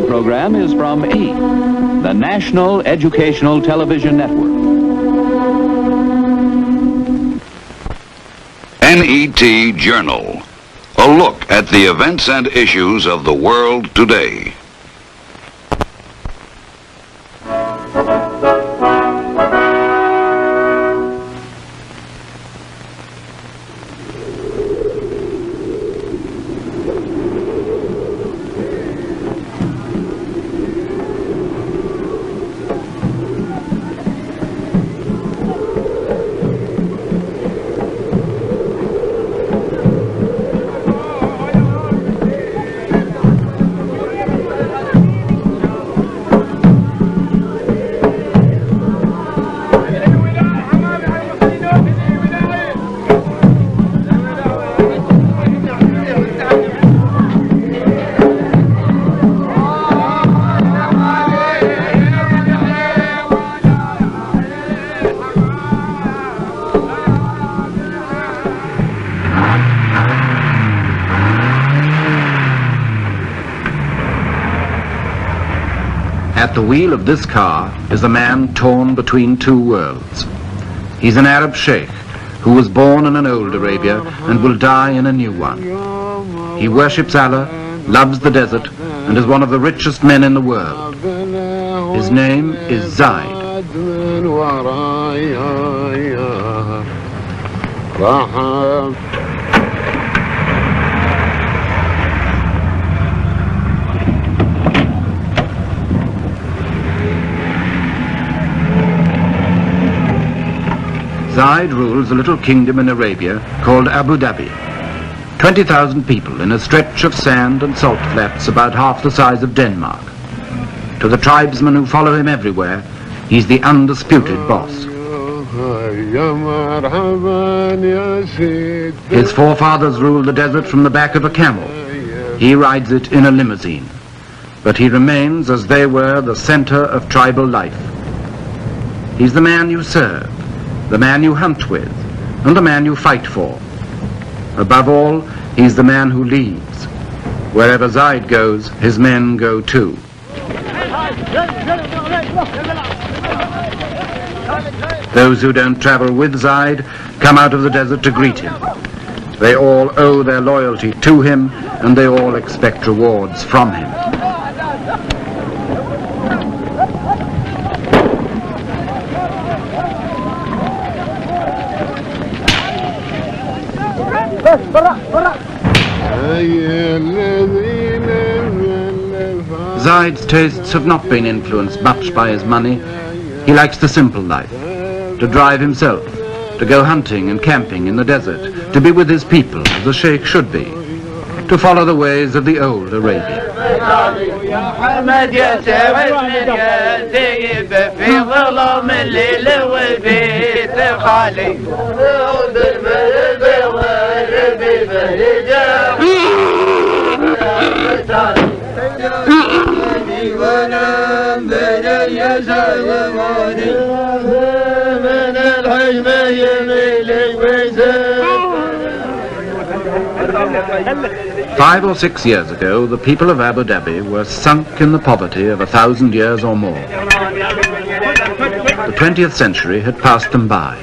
program is from E, the National Educational Television Network. NET Journal. A look at the events and issues of the world today. At the wheel of this car is a man torn between two worlds. He's an Arab sheikh who was born in an old Arabia and will die in a new one. He worships Allah, loves the desert, and is one of the richest men in the world. His name is Zaid. Zaid rules a little kingdom in Arabia called Abu Dhabi. 20,000 people in a stretch of sand and salt flats about half the size of Denmark. To the tribesmen who follow him everywhere, he's the undisputed boss. His forefathers ruled the desert from the back of a camel. He rides it in a limousine. But he remains, as they were, the center of tribal life. He's the man you serve, the man you hunt with, and the man you fight for. Above all, he's the man who leads. Wherever Zaid goes, his men go too. Those who don't travel with Zaid come out of the desert to greet him. They all owe their loyalty to him, and they all expect rewards from him. Zaid's tastes have not been influenced much by his money. He likes the simple life, to drive himself, to go hunting and camping in the desert, to be with his people as a sheikh should be, to follow the ways of the old Arabia. Five or 6 years ago, the people of Abu Dhabi were sunk in the poverty of 1,000 years or more. The 20th century had passed them by.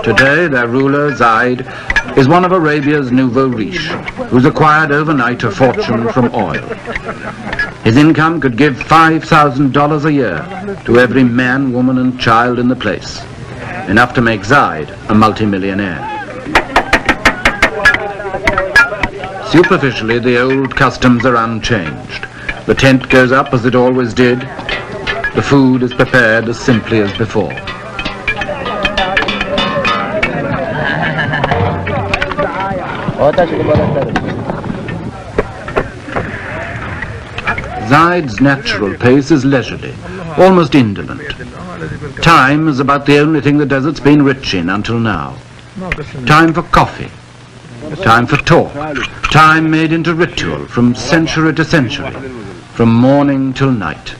Today, their ruler, Zaid, is one of Arabia's nouveau riche, who's acquired overnight a fortune from oil. His income could give $5,000 a year to every man, woman and child in the place, enough to make Zaid a multimillionaire. Superficially, the old customs are unchanged. The tent goes up as it always did. The food is prepared as simply as before. Zaid's natural pace is leisurely, almost indolent. Time is about the only thing the desert's been rich in until now. Time for coffee, time for talk, time made into ritual from century to century, from morning till night.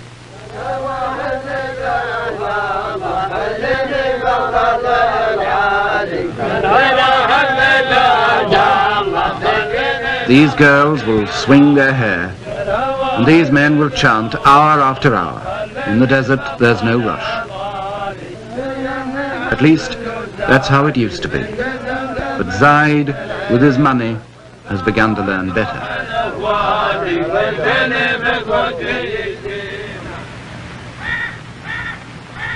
These girls will swing their hair, and these men will chant hour after hour. In the desert, there's no rush. At least, that's how it used to be. But Zaid, with his money, has begun to learn better.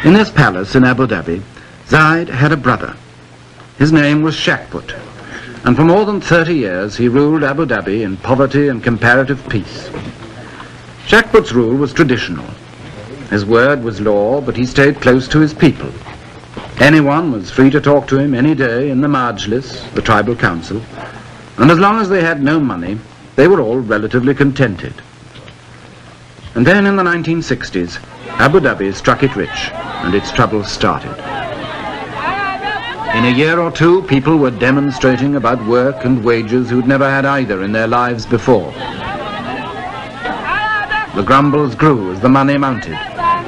In this palace in Abu Dhabi, Zaid had a brother. His name was Shakput, and for more than 30 years he ruled Abu Dhabi in poverty and comparative peace. Shakput's rule was traditional. His word was law, but he stayed close to his people. Anyone was free to talk to him any day in the Majlis, the tribal council, and as long as they had no money, they were all relatively contented. And then in the 1960s, Abu Dhabi struck it rich, and its troubles started. In a year or two, people were demonstrating about work and wages who'd never had either in their lives before. The grumbles grew as the money mounted,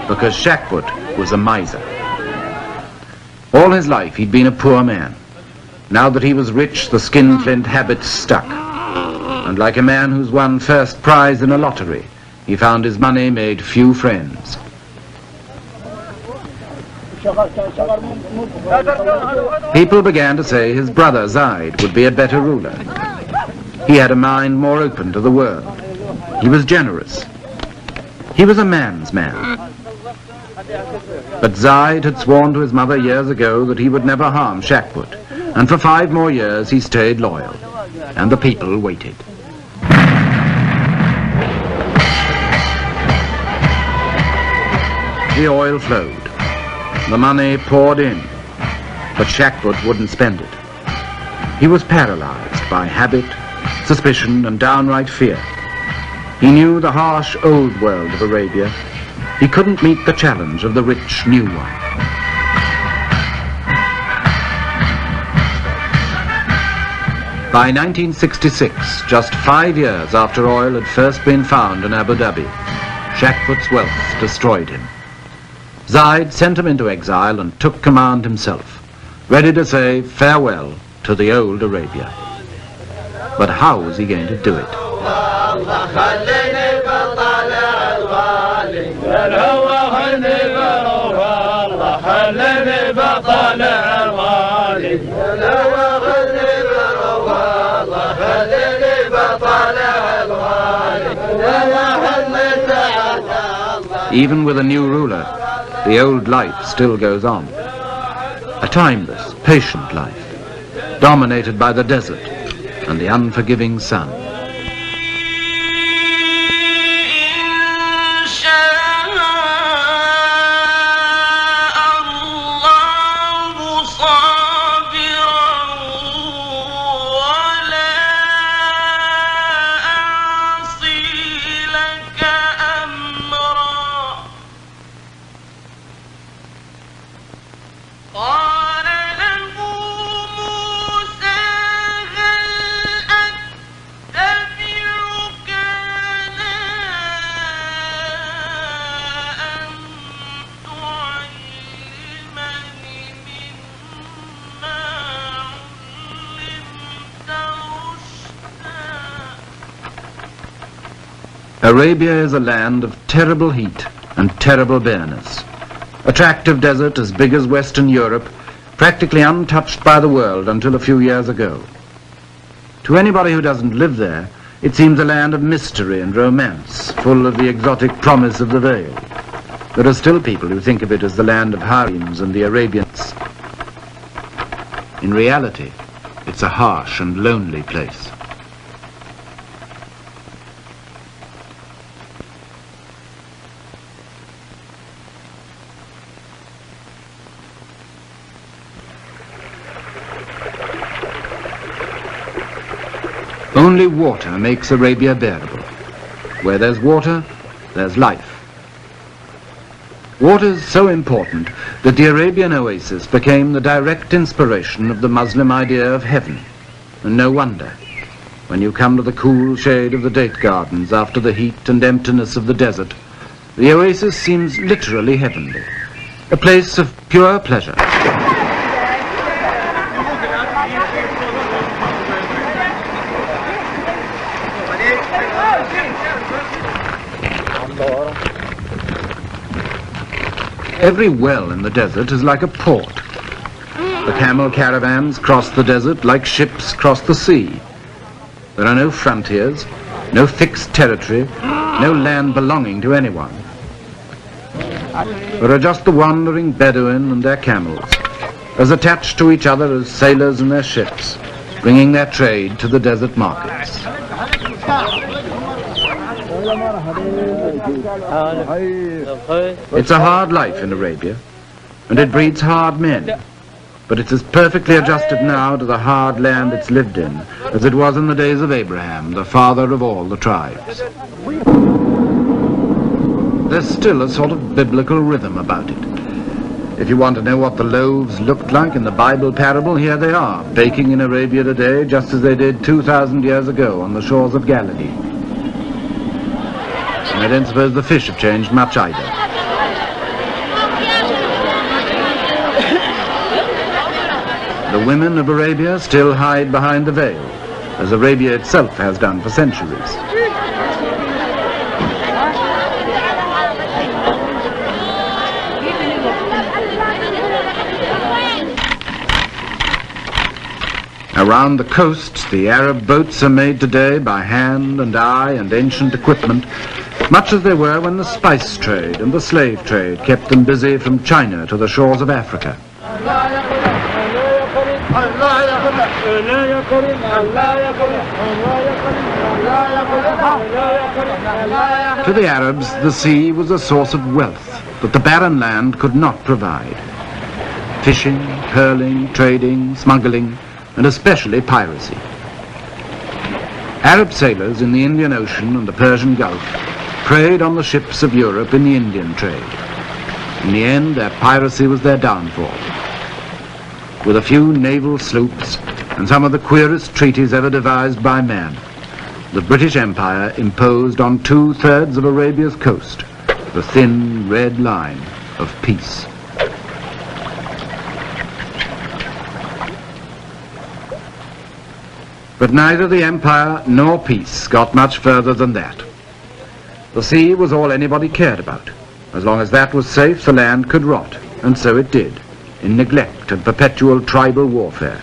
because Shakput was a miser. All his life he'd been a poor man. Now that he was rich, the skinflint habits stuck. And like a man who's won first prize in a lottery, he found his money made few friends. People began to say his brother Zaid would be a better ruler. He had a mind more open to the world. He was generous. He was a man's man. But Zaid had sworn to his mother years ago that he would never harm Shakput, and for 5 more years he stayed loyal, and the people waited. The oil flowed. The money poured in, but Shakput wouldn't spend it. He was paralyzed by habit, suspicion, and downright fear. He knew the harsh old world of Arabia. He couldn't meet the challenge of the rich new one. By 1966, just 5 years after oil had first been found in Abu Dhabi, Shakput's wealth destroyed him. Zaid sent him into exile and took command himself, ready to say farewell to the old Arabia. But how was he going to do it? Even with a new ruler, the old life still goes on. A timeless, patient life, dominated by the desert and the unforgiving sun. Arabia is a land of terrible heat and terrible bareness. A tract of desert as big as Western Europe, practically untouched by the world until a few years ago. To anybody who doesn't live there, it seems a land of mystery and romance, full of the exotic promise of the veil. There are still people who think of it as the land of harems and the Arabians. In reality, it's a harsh and lonely place. Only water makes Arabia bearable. Where there's water, there's life. Water is so important that the Arabian oasis became the direct inspiration of the Muslim idea of heaven. And no wonder, when you come to the cool shade of the date gardens after the heat and emptiness of the desert, the oasis seems literally heavenly, a place of pure pleasure. Every well in the desert is like a port. The camel caravans cross the desert like ships cross the sea. There are no frontiers, no fixed territory, no land belonging to anyone. There are just the wandering Bedouin and their camels, as attached to each other as sailors and their ships, bringing their trade to the desert markets. It's a hard life in Arabia, and it breeds hard men, but it's as perfectly adjusted now to the hard land it's lived in as it was in the days of Abraham, the father of all the tribes. There's still a sort of biblical rhythm about it. If you want to know what the loaves looked like in the Bible parable, here they are, baking in Arabia today just as they did 2,000 years ago on the shores of Galilee. And I don't suppose the fish have changed much either. The women of Arabia still hide behind the veil, as Arabia itself has done for centuries. Around the coasts, the Arab boats are made today by hand and eye and ancient equipment, much as they were when the spice trade and the slave trade kept them busy from China to the shores of Africa. To the Arabs, the sea was a source of wealth that the barren land could not provide. Fishing, pearling, trading, smuggling, and especially piracy. Arab sailors in the Indian Ocean and the Persian Gulf preyed on the ships of Europe in the Indian trade. In the end, their piracy was their downfall. With a few naval sloops and some of the queerest treaties ever devised by man, the British Empire imposed on 2/3 of Arabia's coast the thin red line of peace. But neither the empire nor peace got much further than that. The sea was all anybody cared about. As long as that was safe, the land could rot, and so it did, in neglect and perpetual tribal warfare.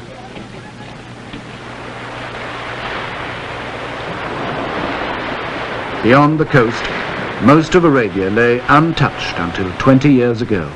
Beyond the coast, most of Arabia lay untouched until 20 years ago.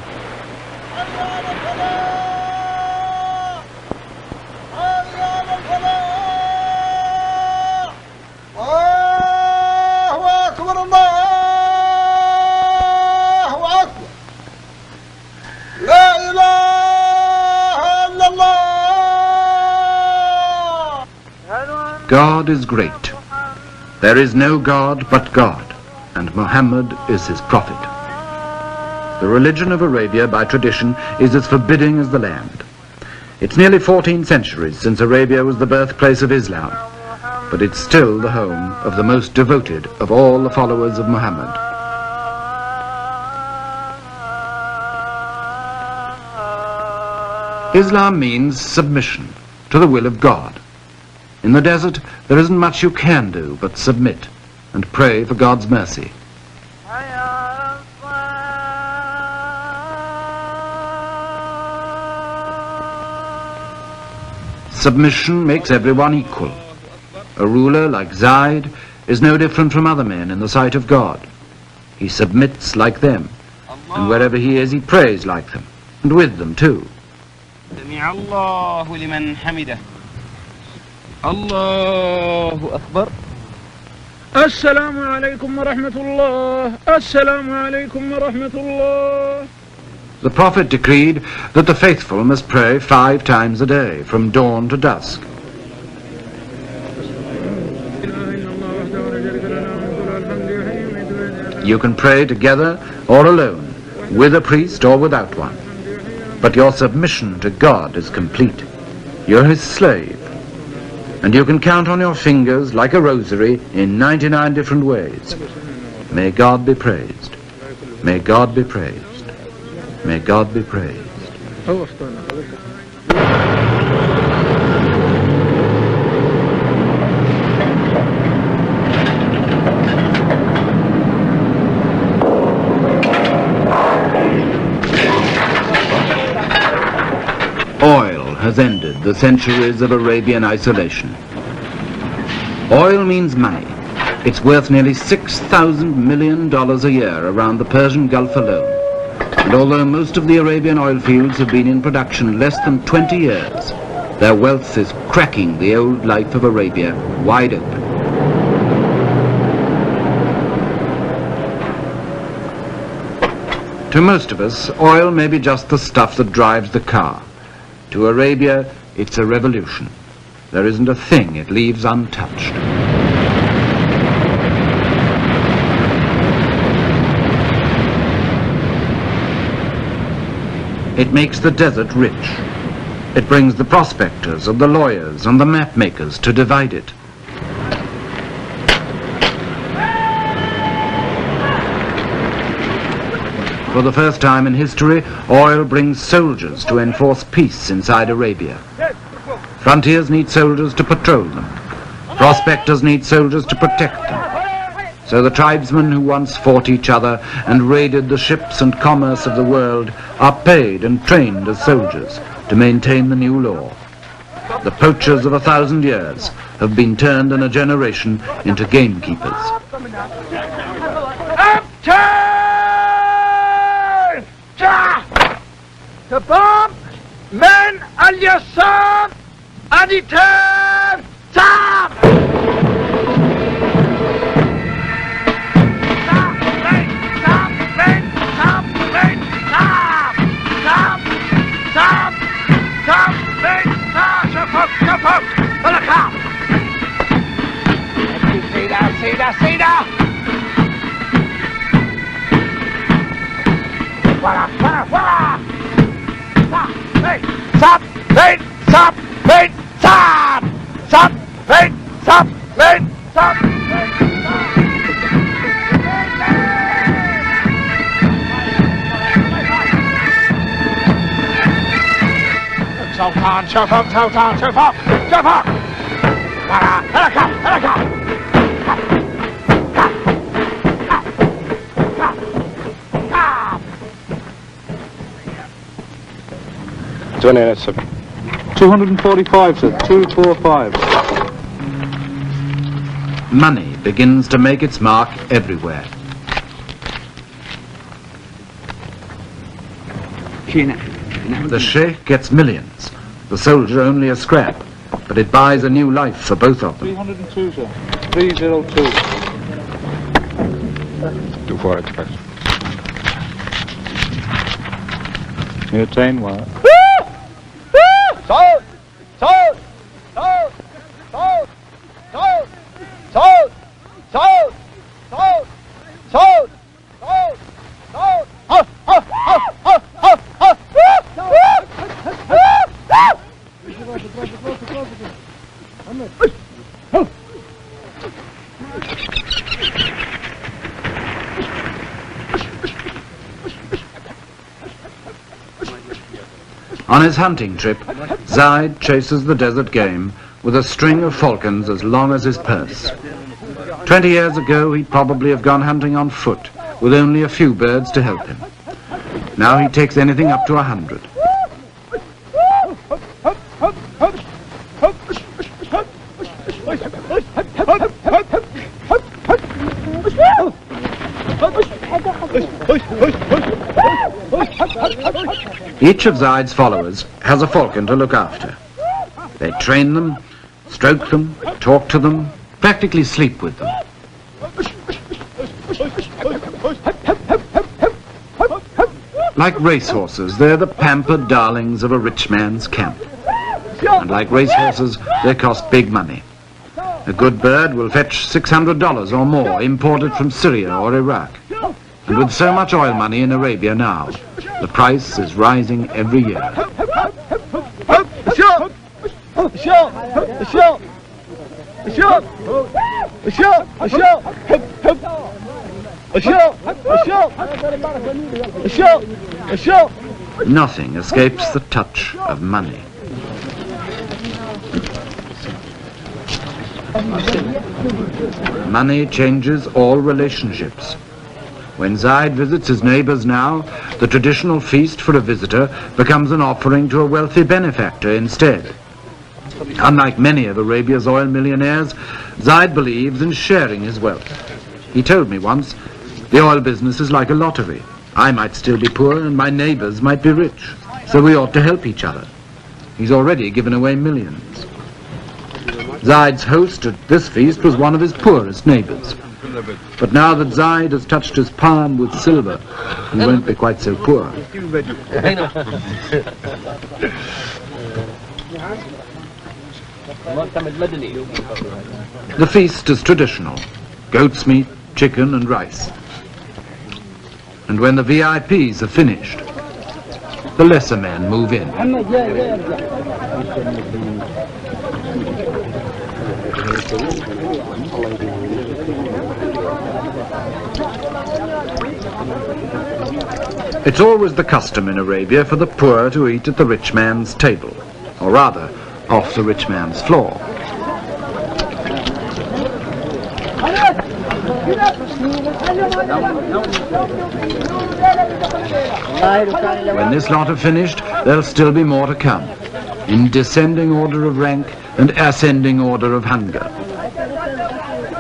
God is great. There is no God but God, and Muhammad is his prophet. The religion of Arabia, by tradition, is as forbidding as the land. It's nearly 14 centuries since Arabia was the birthplace of Islam, but it's still the home of the most devoted of all the followers of Muhammad. Islam means submission to the will of God. In the desert, there isn't much you can do but submit and pray for God's mercy. Submission makes everyone equal. A ruler like Zaid is no different from other men in the sight of God. He submits like them, and wherever he is, he prays like them, and with them too. Allahu Akbar. Assalamu alaikum wa rahmatullah. Assalamu alaikum wa rahmatullah. The Prophet decreed that the faithful must pray 5 times a day, from dawn to dusk. You can pray together or alone, with a priest or without one. But your submission to God is complete. You're his slave. And you can count on your fingers like a rosary in 99 different ways. May God be praised. May God be praised. May God be praised. has ended the centuries of Arabian isolation. Oil means money. It's worth nearly $6,000 million a year around the Persian Gulf alone. And although most of the Arabian oil fields have been in production less than 20 years, their wealth is cracking the old life of Arabia wide open. To most of us, oil may be just the stuff that drives the car. To Arabia, it's a revolution. There isn't a thing it leaves untouched. It makes the desert rich. It brings the prospectors and the lawyers and the map makers to divide it. For the first time in history, oil brings soldiers to enforce peace inside Arabia. Frontiers need soldiers to patrol them. Prospectors need soldiers to protect them. So the tribesmen who once fought each other and raided the ships and commerce of the world are paid and trained as soldiers to maintain the new law. The poachers of 1,000 years have been turned in a generation into gamekeepers. تمام من اليسار أديتان تام Stop! Wait! Stop! Wait! Stop! Stop! Wait! Stop! Wait! Stop! Sir. 245, sir. 245. Money begins to make its mark everywhere. The sheikh gets millions, the soldier only a scrap, but it buys a new life for both of them. 302, sir. 302. 245. You attain what? Sold! Sold! Sold! Sold! Sold! Sold! Sold! Sold! Sold! Sold! Sold! Oh! Oh! Oh! Oh! Oh! On his hunting trip, Zaid chases the desert game with a string of falcons as long as his purse. 20 years ago, he'd probably have gone hunting on foot, with only a few birds to help him. Now he takes anything up to 100. Each of Zaid's followers has a falcon to look after. They train them, stroke them, talk to them, practically sleep with them. Like racehorses, they're the pampered darlings of a rich man's camp. And like racehorses, they cost big money. A good bird will fetch $600 or more, imported from Syria or Iraq. And with so much oil money in Arabia now, the price is rising every year. Nothing escapes the touch of money. Money changes all relationships. When Zaid visits his neighbors now, the traditional feast for a visitor becomes an offering to a wealthy benefactor instead. Unlike many of Arabia's oil millionaires, Zaid believes in sharing his wealth. He told me once, the oil business is like a lottery. I might still be poor and my neighbors might be rich, so we ought to help each other. He's already given away millions. Zaid's host at this feast was one of his poorest neighbors. But now that Zaid has touched his palm with silver, he won't be quite so poor. The feast is traditional: goat's meat, chicken and rice. And when the VIPs are finished, the lesser men move in. It's always the custom in Arabia for the poor to eat at the rich man's table, or rather, off the rich man's floor. When this lot are finished, there'll still be more to come, in descending order of rank and ascending order of hunger.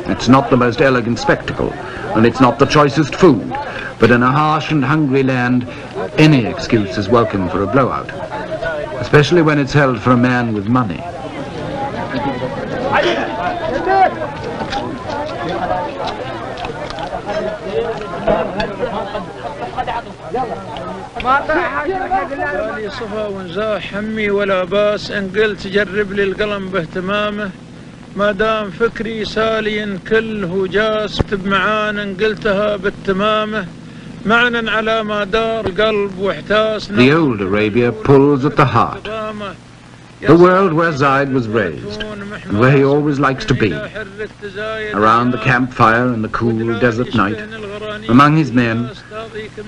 It's not the most elegant spectacle, and it's not the choicest food, but in a harsh and hungry land, any excuse is welcome for a blowout, especially when it's held for a man with money. لي صفا ونزاح همي ولا باس ان قلت جرب لي القلم باهتمامه ما دام فكري سالي كل هجاس اكتب معانا ان قلتها بالتمامه معنا على ما دار قلب واحتاس. The old Arabia pulls at the heart. The world where Zaid was raised, and where he always likes to be. Around the campfire in the cool desert night, among his men,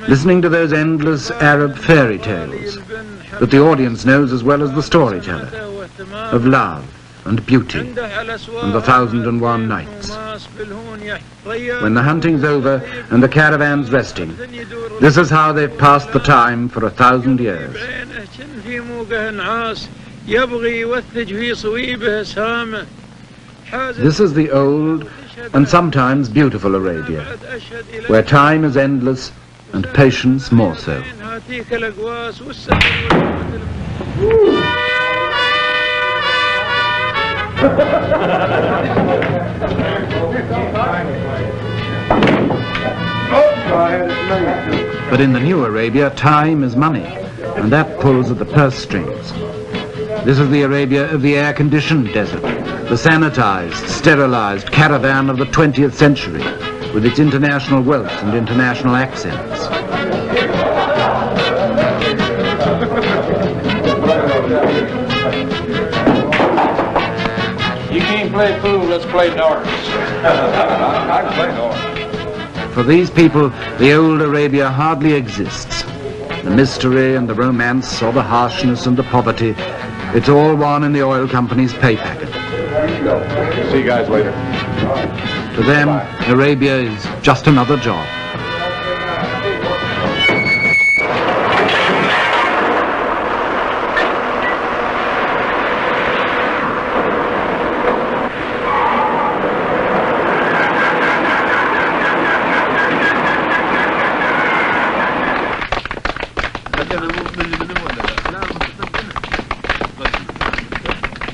listening to those endless Arab fairy tales that the audience knows as well as the storyteller, of love and beauty and the 1001 nights. When the hunting's over and the caravan's resting, this is how they've passed the time for 1,000 years. This is the old and sometimes beautiful Arabia, where time is endless and patience more so. But in the new Arabia, time is money, and that pulls at the purse strings. This is the Arabia of the air-conditioned desert, the sanitized, sterilized caravan of the 20th century, with its international wealth and international accents. You can't play pool, let's play darts. I can play darts. For these people, the old Arabia hardly exists. The mystery and the romance, or the harshness and the poverty, it's all one in the oil company's pay packet. See you guys later. To them, Arabia is just another job.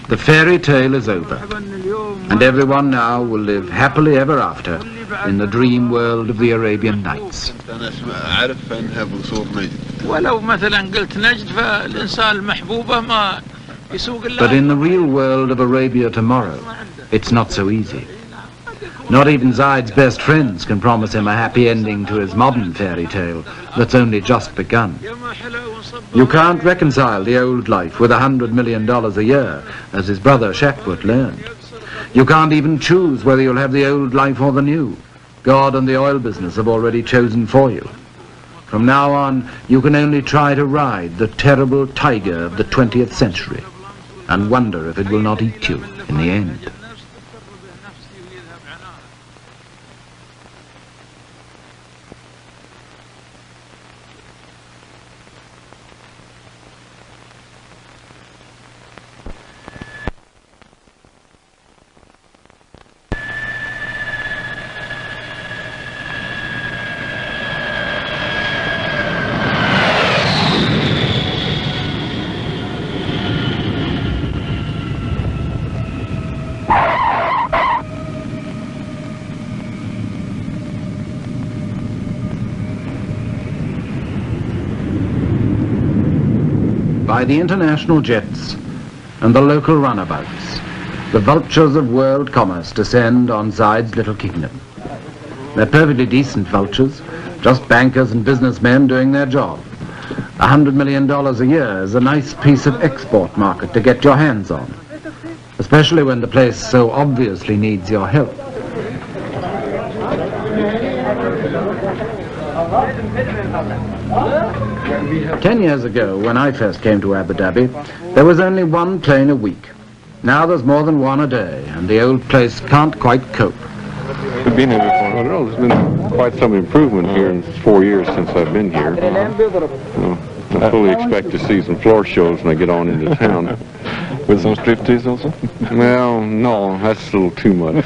The fairy tale is over, and everyone now will live happily ever after in the dream world of the Arabian Nights. But in the real world of Arabia tomorrow, it's not so easy. Not even Zaid's best friends can promise him a happy ending to his modern fairy tale that's only just begun. You can't reconcile the old life with $100 million a year, as his brother Shakbut learned. You can't even choose whether you'll have the old life or the new. God and the oil business have already chosen for you. From now on, you can only try to ride the terrible tiger of the 20th century and wonder if it will not eat you in the end. by the international jets and the local runabouts, the vultures of world commerce descend on Zayed's little kingdom. They're perfectly decent vultures, just bankers and businessmen doing their job. $100 million a year is a nice piece of export market to get your hands on, especially when the place so obviously needs your help. Ten years ago, when I first came to Abu Dhabi, there was only one plane a week. Now there's more than one a day, and the old place can't quite cope. We've been here before. I don't know, there's been quite some improvement here in 4 years since I've been here. I fully expect to see some floor shows when I get on into town. With some striptease also? Well, no, that's a little too much.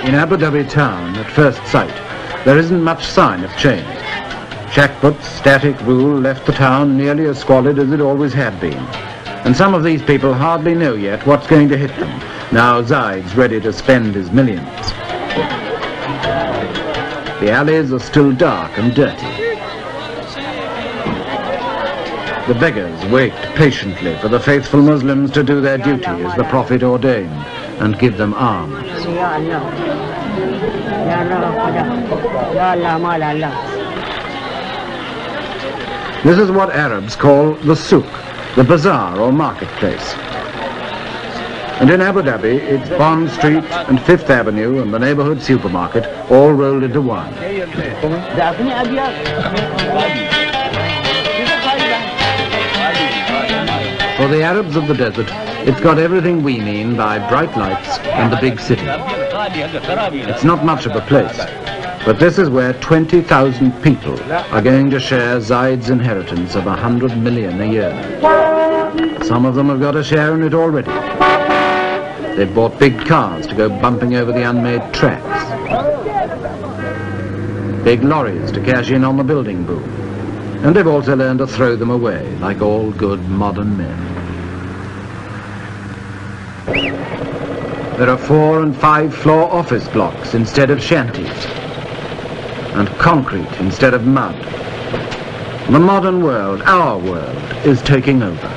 In Abu Dhabi town, at first sight, there isn't much sign of change. Shackput's static rule left the town nearly as squalid as it always had been. And some of these people hardly know yet what's going to hit them, now Zayed's ready to spend his millions. The alleys are still dark and dirty. The beggars wait patiently for the faithful Muslims to do their duty as the Prophet ordained and give them alms. This is what Arabs call the souk, the bazaar or marketplace. And in Abu Dhabi, it's Bond Street and Fifth Avenue and the neighborhood supermarket all rolled into one. For the Arabs of the desert, it's got everything we mean by bright lights and the big city. It's not much of a place, but this is where 20,000 people are going to share Zayed's inheritance of 100 million a year. Some of them have got a share in it already. They've bought big cars to go bumping over the unmade tracks. Big lorries to cash in on the building boom. And they've also learned to throw them away, like all good modern men. There are 4- and 5-floor office blocks instead of shanties, and concrete instead of mud. The modern world, our world, is taking over.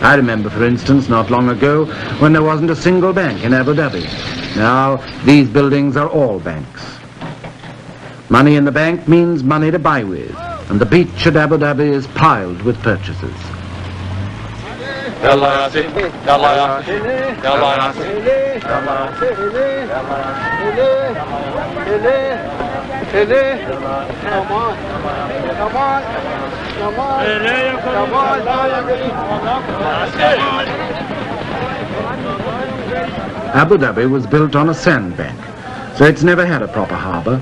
I remember, for instance, not long ago, when there wasn't a single bank in Abu Dhabi. Now, these buildings are all banks. Money in the bank means money to buy with, and the beach at Abu Dhabi is piled with purchases. Abu Dhabi was built on a sandbank, so it's never had a proper harbour.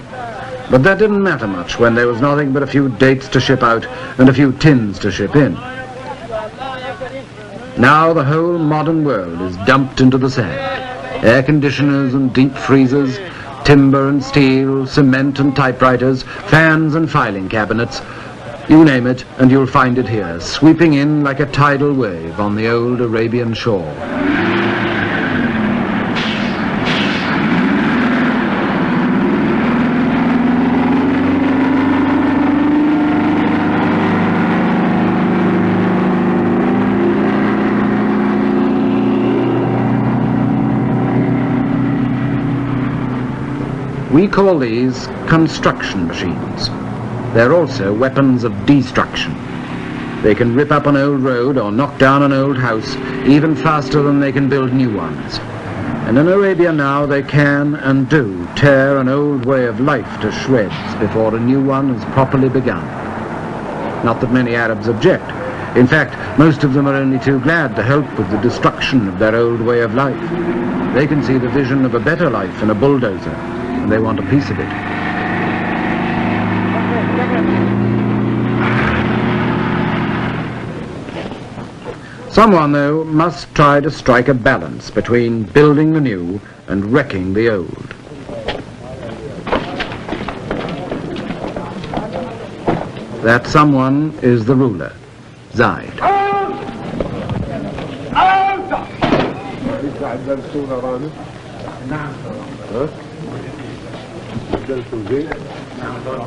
But that didn't matter much when there was nothing but a few dates to ship out and a few tins to ship in. Now the whole modern world is dumped into the sand. Air conditioners and deep freezers, timber and steel, cement and typewriters, fans and filing cabinets. You name it and you'll find it here, sweeping in like a tidal wave on the old Arabian shore. We call these construction machines. They're also weapons of destruction. They can rip up an old road or knock down an old house even faster than they can build new ones. And in Arabia now they can and do tear an old way of life to shreds before a new one is properly begun. Not that many Arabs object. In fact, most of them are only too glad to help with the destruction of their old way of life. They can see the vision of a better life in a bulldozer, and they want a piece of it. Someone, though, must try to strike a balance between building the new and wrecking the old. That someone is the ruler, Zayed.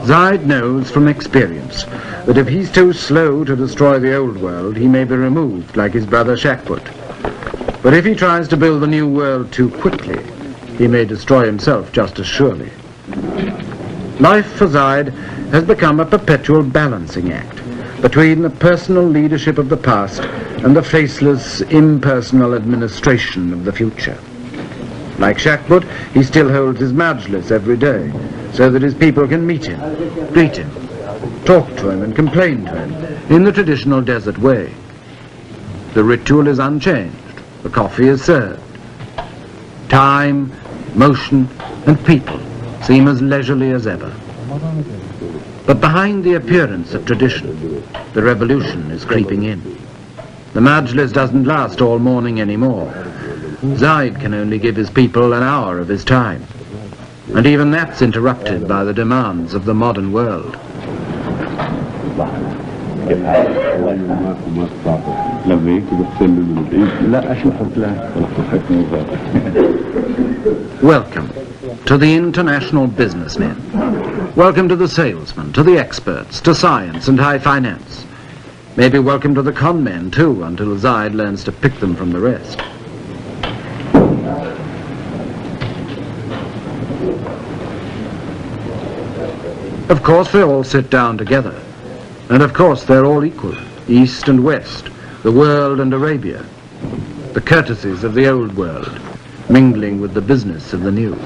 Zaid knows from experience that if he's too slow to destroy the old world, he may be removed like his brother Shakbut. But if he tries to build the new world too quickly, he may destroy himself just as surely. Life for Zaid has become a perpetual balancing act between the personal leadership of the past and the faceless, impersonal administration of the future. Like Shakbut, he still holds his majlis every day, so that his people can meet him, greet him, talk to him and complain to him in the traditional desert way. The ritual is unchanged. The coffee is served. Time, motion and people seem as leisurely as ever. But behind the appearance of tradition, the revolution is creeping in. The majlis doesn't last all morning anymore. Zaid can only give his people an hour of his time. And even that's interrupted by the demands of the modern world. Welcome to the international businessmen. Welcome to the salesmen, to the experts, to science and high finance. Maybe welcome to the con men too, until Zaid learns to pick them from the rest. Of course they all sit down together. And of course they're all equal, East and West, the world and Arabia. The courtesies of the old world, mingling with the business of the new.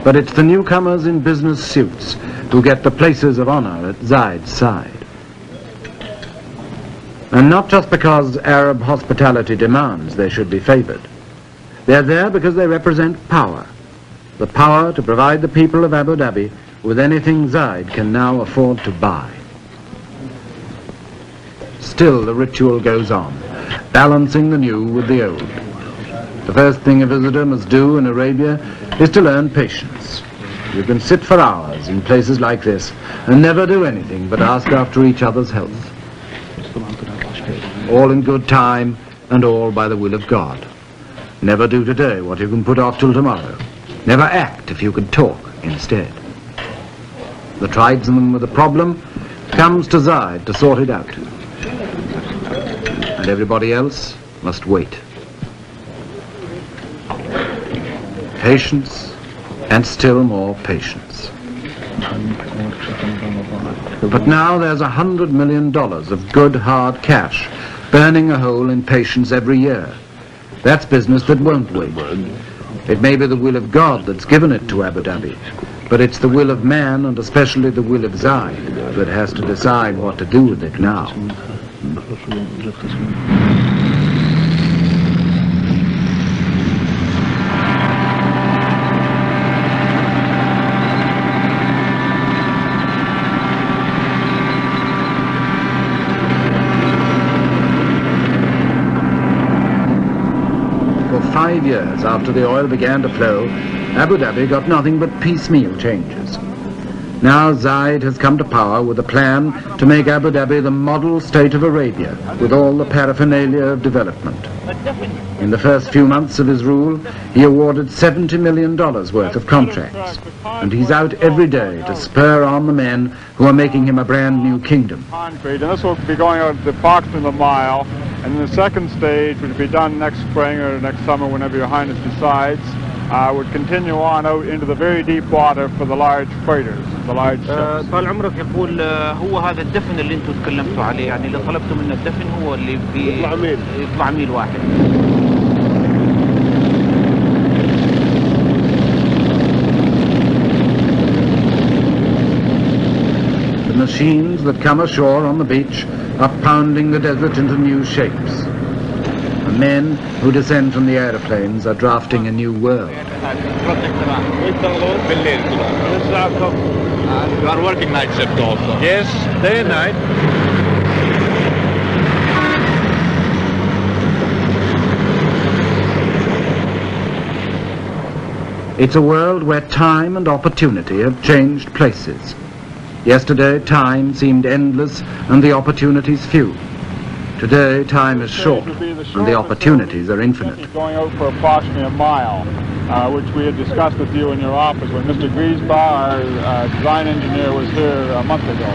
But it's the newcomers in business suits who get the places of honor at Zaid's side. And not just because Arab hospitality demands they should be favored. They're there because they represent power. The power to provide the people of Abu Dhabi with anything Zaid can now afford to buy. Still the ritual goes on, balancing the new with the old. The first thing a visitor must do in Arabia is to learn patience. You can sit for hours in places like this and never do anything but ask after each other's health. All in good time and all by the will of God. Never do today what you can put off till tomorrow. Never act if you can talk instead. The tribesman with a problem comes to Zaid to sort it out. And everybody else must wait. Patience and still more patience. But now there's $100 million of good hard cash burning a hole in patience every year. That's business that won't wait. It may be the will of God that's given it to Abu Dhabi, but it's the will of man, and especially the will of Zaid, that has to decide what to do with it now. For 5 years after the oil began to flow, Abu Dhabi got nothing but piecemeal changes. Now Zaid has come to power with a plan to make Abu Dhabi the model state of Arabia, with all the paraphernalia of development. In the first few months of his rule, he awarded $70 million worth of contracts, and he's out every day to spur on the men who are making him a brand new kingdom. Concrete, and this will be going out the approximately a mile, and then the second stage, which will be done next spring or next summer, whenever Your Highness decides, would continue on out into the very deep water for the large freighters, the large ships. طال عمرك يقول هو هذا الدفن اللي انتم تكلمتوا عليه، يعني اللي طلبتوا منه الدفن هو اللي يطلع ميل واحد. The machines that come ashore on the beach are pounding the desert into new shapes. The men who descend from the aeroplanes are drafting a new world. You are working night shift also? Yes, day and night. It's a world where time and opportunity have changed places. Yesterday, time seemed endless and the opportunities few. Today, time is short and the opportunities are infinite. Going out for approximately a mile, which we had discussed with you in your office when Mr. Griesbach, our design engineer, was here a month ago.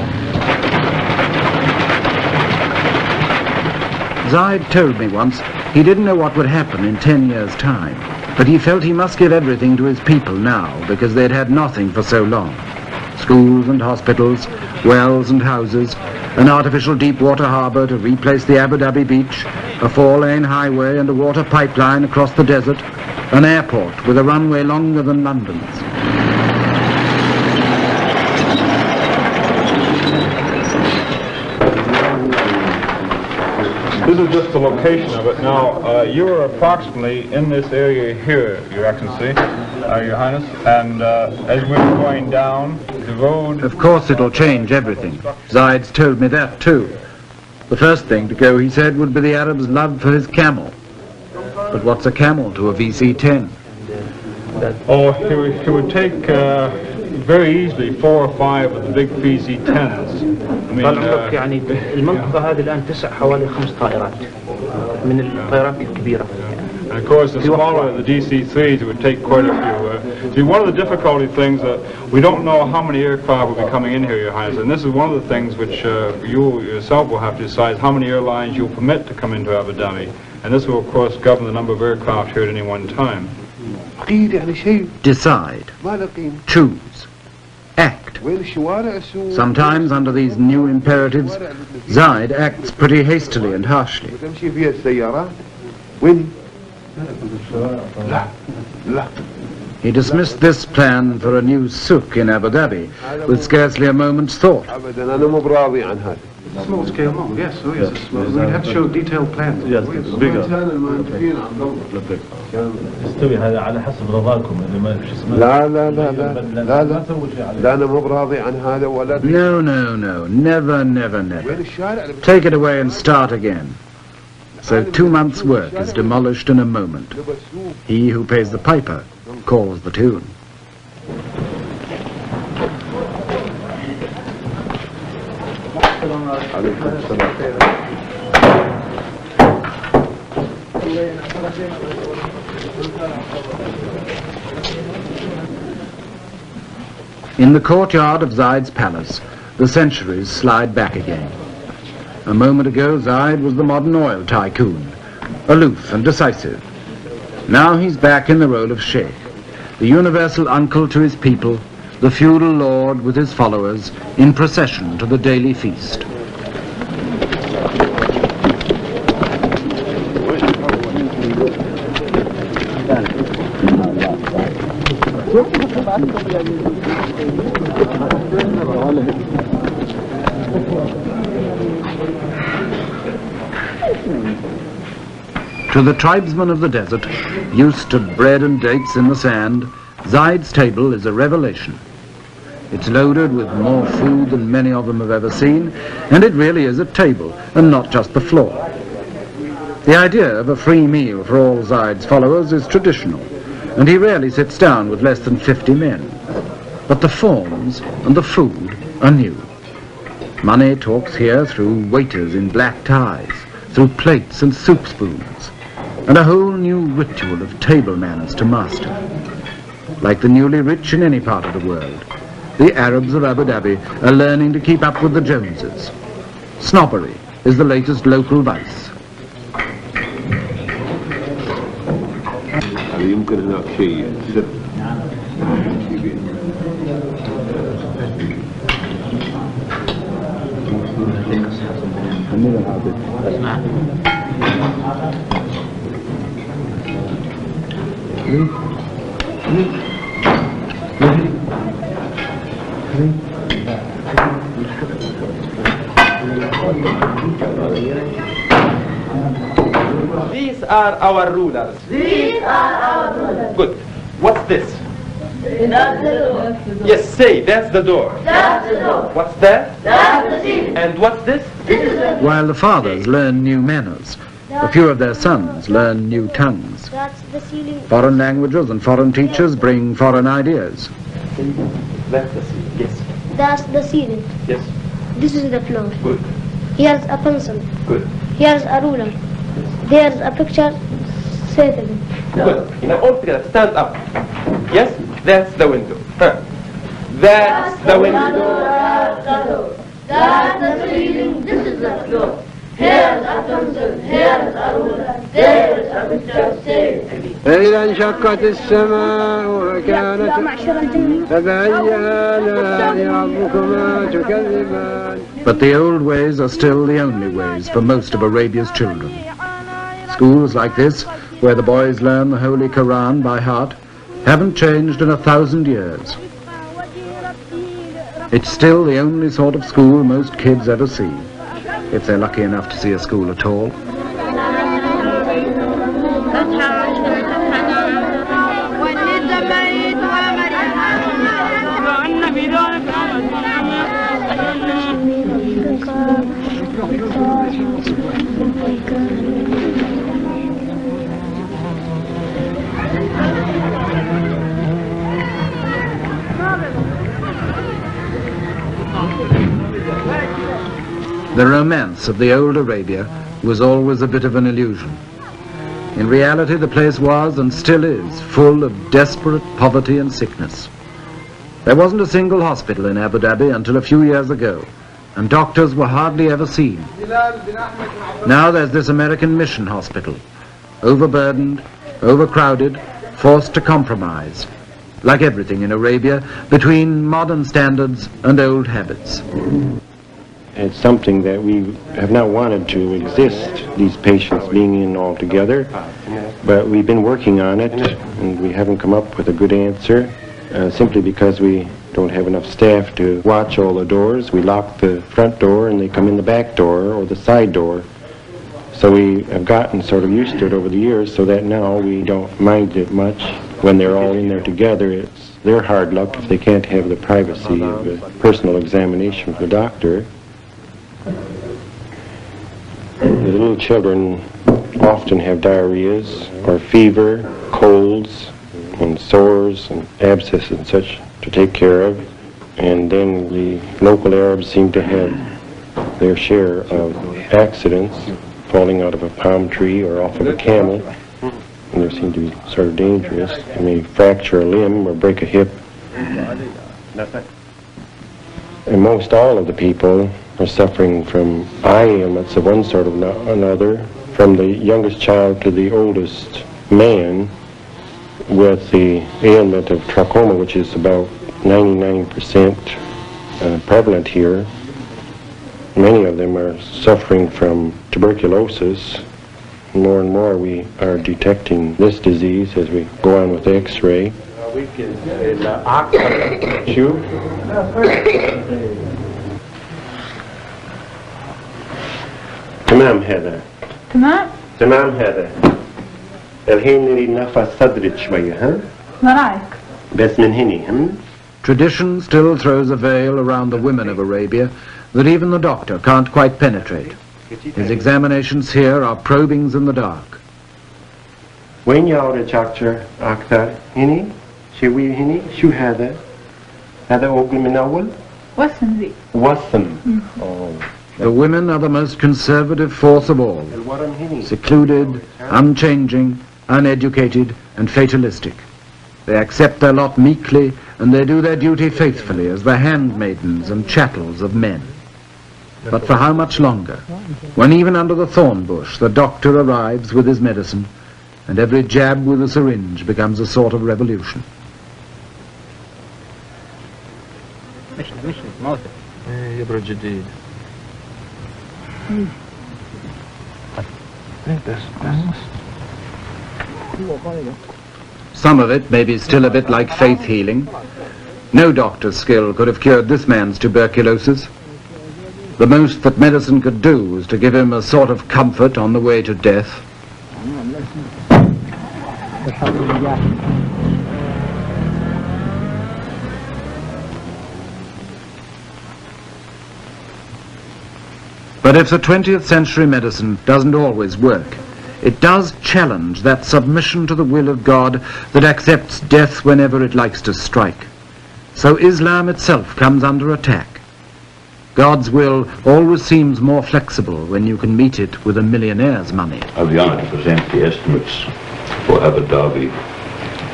Zaid told me once he didn't know what would happen in 10 years' time, but he felt he must give everything to his people now because they'd had nothing for so long. Schools and hospitals, wells and houses, an artificial deep water harbour to replace the Abu Dhabi beach, a 4-lane highway and a water pipeline across the desert, an airport with a runway longer than London's. This is just the location of it. Now, you are approximately in this area here, Your Excellency, Your Highness, and as we were going down the road... Of course it'll change everything. Zaid's told me that too. The first thing to go, he said, would be the Arab's love for his camel. But what's a camel to a VC-10? Oh, he would take very easily 4 or 5 of the big VC-10s. I mean, يعني المنطقة هذه الآن تسع حوالي 5 طائرات من الطائرات الكبيرة. And of course, the smaller the DC-3s, it would take quite a few. See, one of the difficulty things that we don't know how many aircraft will be coming in here, Your Highness, and this is one of the things which you yourself will have to decide how many airlines you'll permit to come into Abu Dhabi. And this will, of course, govern the number of aircraft here at any one time. Decide. Choose. Act. Sometimes under these new imperatives, Zaid acts pretty hastily and harshly. He dismissed this plan for a new souk in Abu Dhabi with scarcely a moment's thought. Small scale, no, yes, oh yes, it's small. We'd have to show detailed plans. Yes, it's bigger. يستوي هذا على حسب رضاكم اللي ما شو اسمه. لا لا لا لا لا لا لا أنا مو براضي عن هذا ولا. No, never, never, never. Take it away and start again. So 2 months' work is demolished in a moment. He who pays the piper calls the tune. In the courtyard of Zaid's palace, the centuries slide back again. A moment ago, Zaid was the modern oil tycoon, aloof and decisive. Now he's back in the role of sheikh, the universal uncle to his people, the feudal lord with his followers, in procession to the daily feast. To the tribesmen of the desert, used to bread and dates in the sand, Zaid's table is a revelation. It's loaded with more food than many of them have ever seen, and it really is a table, and not just the floor. The idea of a free meal for all Zaid's followers is traditional, and he rarely sits down with less than 50 men. But the forms and the food are new. Money talks here through waiters in black ties, through plates and soup spoons, and a whole new ritual of table manners to master. Like the newly rich in any part of the world, the Arabs of Abu Dhabi are learning to keep up with the Joneses. Snobbery is the latest local vice. يمكن هناك شيء سر. These are our rulers. These are our rulers. Good. What's this? That's the door. Yes, say, that's the door. That's the door. What's that? That's the ceiling. And what's this? This is the... While the fathers learn new manners, a few of their sons learn new tongues. That's the ceiling. Foreign languages and foreign teachers bring foreign ideas. That's the ceiling, yes. That's the ceiling. Yes. This is the floor. Good. Here's a pencil. Good. Here's a ruler. There's a picture. Say it again. Good. Now all together, stand up. Yes, that's the window. Huh. That's the window. That's the door. That's the ceiling. This is the floor. Here's a pencil. Here's a ruler. There's a picture. Say it again. فإذا انشقت السماء فكانت فبأي آلاء ربكما تكذبان. But the old ways are still the only ways for most of Arabia's children. Schools like this, where the boys learn the Holy Quran by heart, haven't changed in 1,000 years. It's still the only sort of school most kids ever see, if they're lucky enough to see a school at all. The romance of the old Arabia was always a bit of an illusion. In reality, the place was, and still is, full of desperate poverty and sickness. There wasn't a single hospital in Abu Dhabi until a few years ago, and doctors were hardly ever seen. Now there's this American mission hospital, overburdened, overcrowded, forced to compromise, like everything in Arabia, between modern standards and old habits. It's something that we have not wanted to exist, these patients being in all together, but we've been working on it, and we haven't come up with a good answer, simply because we don't have enough staff to watch all the doors. We lock the front door and they come in the back door or the side door. So we have gotten sort of used to it over the years, so that now we don't mind it much. When they're all in there together, it's their hard luck if they can't have the privacy of a personal examination from the doctor. The little children often have diarrheas or fever, colds, and sores and abscesses and such to take care of. And then the local Arabs seem to have their share of accidents, falling out of a palm tree or off of a camel. And they seem to be sort of dangerous. They may fracture a limb or break a hip. And most all of the people are suffering from eye ailments of one sort or another, from the youngest child to the oldest man, with the ailment of trachoma, which is about 99% prevalent here. Many of them are suffering from tuberculosis. More and more we are detecting this disease as we go on with X-ray. تمام هذا تمام هذا الحين نريد نرفع صدرك شوية ها ما رأيك بس من هني هم. Tradition still throws a veil around the women of Arabia that even the doctor can't quite penetrate. His examinations here are probings in the dark. وين يعرج أكثر هني شوي هني شو هذا هذا أوقل من أول وسم ذي وسم. The women are the most conservative force of all, secluded, unchanging, uneducated, and fatalistic. They accept their lot meekly, and they do their duty faithfully as the handmaidens and chattels of men. But for how much longer, when even under the thorn bush the doctor arrives with his medicine, and every jab with a syringe becomes a sort of revolution? Some of it may be still a bit like faith healing. No doctor's skill could have cured this man's tuberculosis. The most that medicine could do was to give him a sort of comfort on the way to death. But if the 20th century medicine doesn't always work, it does challenge that submission to the will of God that accepts death whenever it likes to strike. So Islam itself comes under attack. God's will always seems more flexible when you can meet it with a millionaire's money. I'll be honored to present the estimates for Abu Dhabi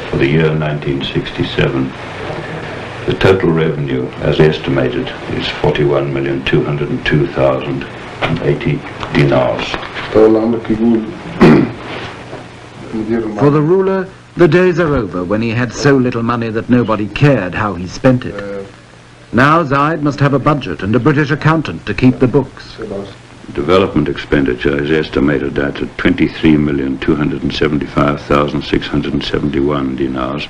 for the year 1967. The total revenue, as estimated, is 41,202,080 dinars. For the ruler, the days are over when he had so little money that nobody cared how he spent it. Now Zaid must have a budget and a British accountant to keep the books. Development expenditure is estimated at 23,275,671 dinars.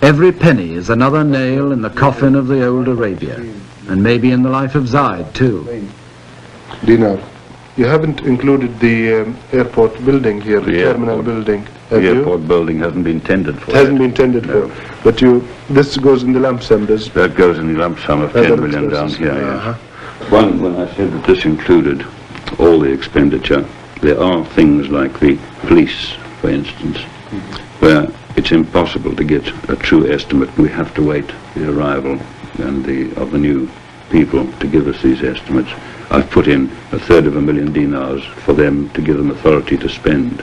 Every penny is another nail in the coffin of the old Arabia, and maybe in the life of Zaid too. Dinar. You haven't included the airport building here, the terminal building. The airport building hasn't been tendered for. It hasn't been tendered for. But this goes in the lump sum, does it? That goes in the lump sum of 10 million down here, yes. When I said that this included all the expenditure, there are things like the police, for instance, where it's impossible to get a true estimate. We have to wait the arrival of the new people to give us these estimates. I've put in 1/3 dinars for them to give them authority to spend.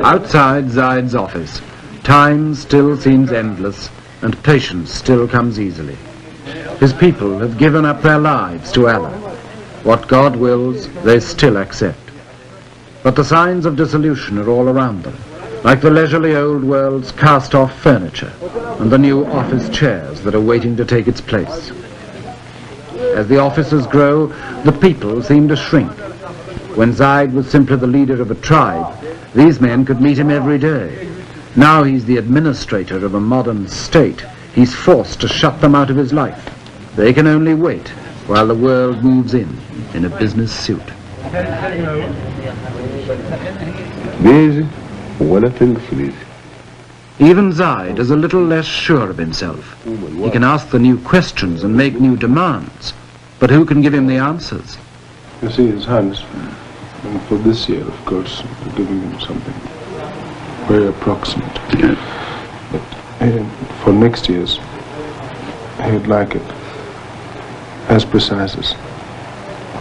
Outside Zaid's office, time still seems endless and patience still comes easily. His people have given up their lives to Allah. What God wills, they still accept. But the signs of dissolution are all around them, like the leisurely old world's cast-off furniture and the new office chairs that are waiting to take its place. As the offices grow, the people seem to shrink. When Zaid was simply the leader of a tribe, these men could meet him every day. Now he's the administrator of a modern state. He's forced to shut them out of his life. They can only wait while the world moves in a business suit. Even Zaid is a little less sure of himself. He can ask the new questions and make new demands, but who can give him the answers? You see, His Highness, and for this year, of course, we're giving him something very approximate. But for next year's, he'd like it as precise as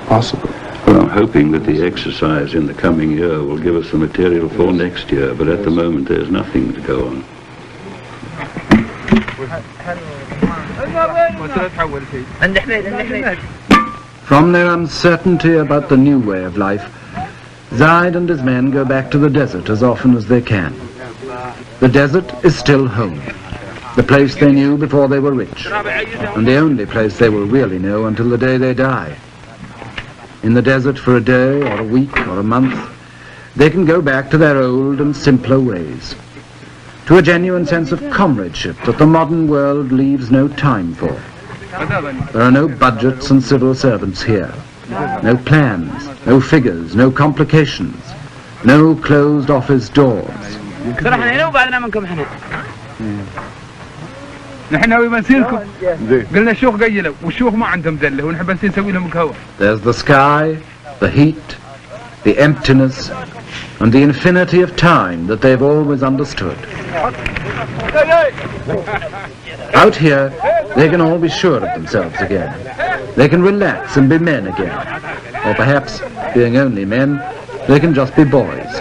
possible. Well, I'm hoping that the exercise in the coming year will give us the material for next year, but at the moment there's nothing to go on. From their uncertainty about the new way of life, Zaid and his men go back to the desert as often as they can. The desert is still home, the place they knew before they were rich, and the only place they will really know until the day they die. In the desert for a day or a week or a month, they can go back to their old and simpler ways, to a genuine sense of comradeship that the modern world leaves no time for. There are no budgets and civil servants here, no plans, no figures, no complications, no closed office doors. نحن ناوي بنسيلكم قلنا الشيوخ قيلوا والشيوخ ما عندهم دله ونحب نسوي لهم القهوه. There's the sky, the heat, the emptiness, and the infinity of time that they've always understood. Out here, they can all be sure of themselves again. They can relax and be men again. Or perhaps, being only men, they can just be boys.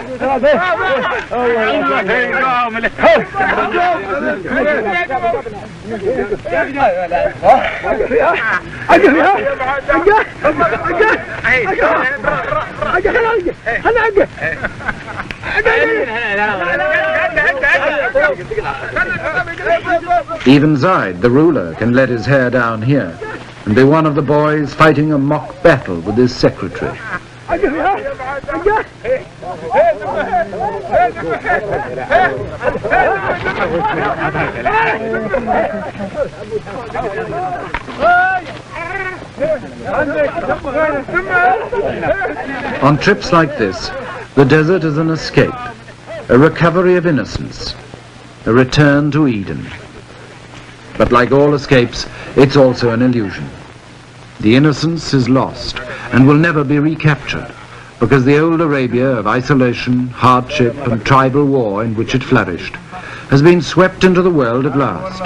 Even Zaid, the ruler, can let his hair down here and be one of the boys fighting a mock battle with his secretary. On trips like this, the desert is an escape, a recovery of innocence, a return to Eden. But like all escapes, it's also an illusion. The innocence is lost and will never be recaptured, because the old Arabia of isolation, hardship and tribal war in which it flourished has been swept into the world at last.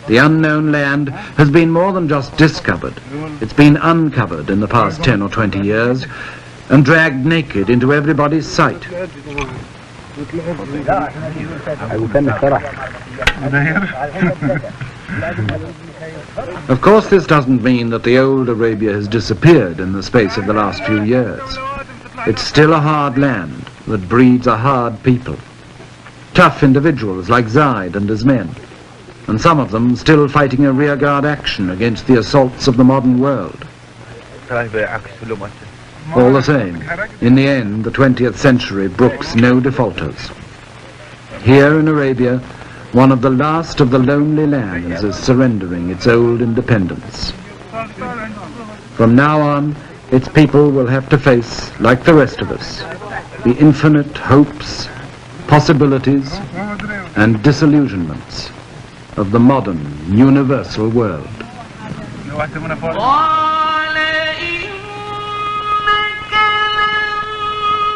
The unknown land has been more than just discovered. It's been uncovered in the past 10 or 20 years and dragged naked into everybody's sight. Of course, this doesn't mean that the old Arabia has disappeared in the space of the last few years. It's still a hard land that breeds a hard people. Tough individuals like Zaid and his men, and some of them still fighting a rearguard action against the assaults of the modern world. All the same, in the end, the 20th century brooks no defaulters. Here in Arabia, one of the last of the lonely lands is surrendering its old independence. From now on, its people will have to face, like the rest of us, the infinite hopes, possibilities, and disillusionments of the modern, universal world.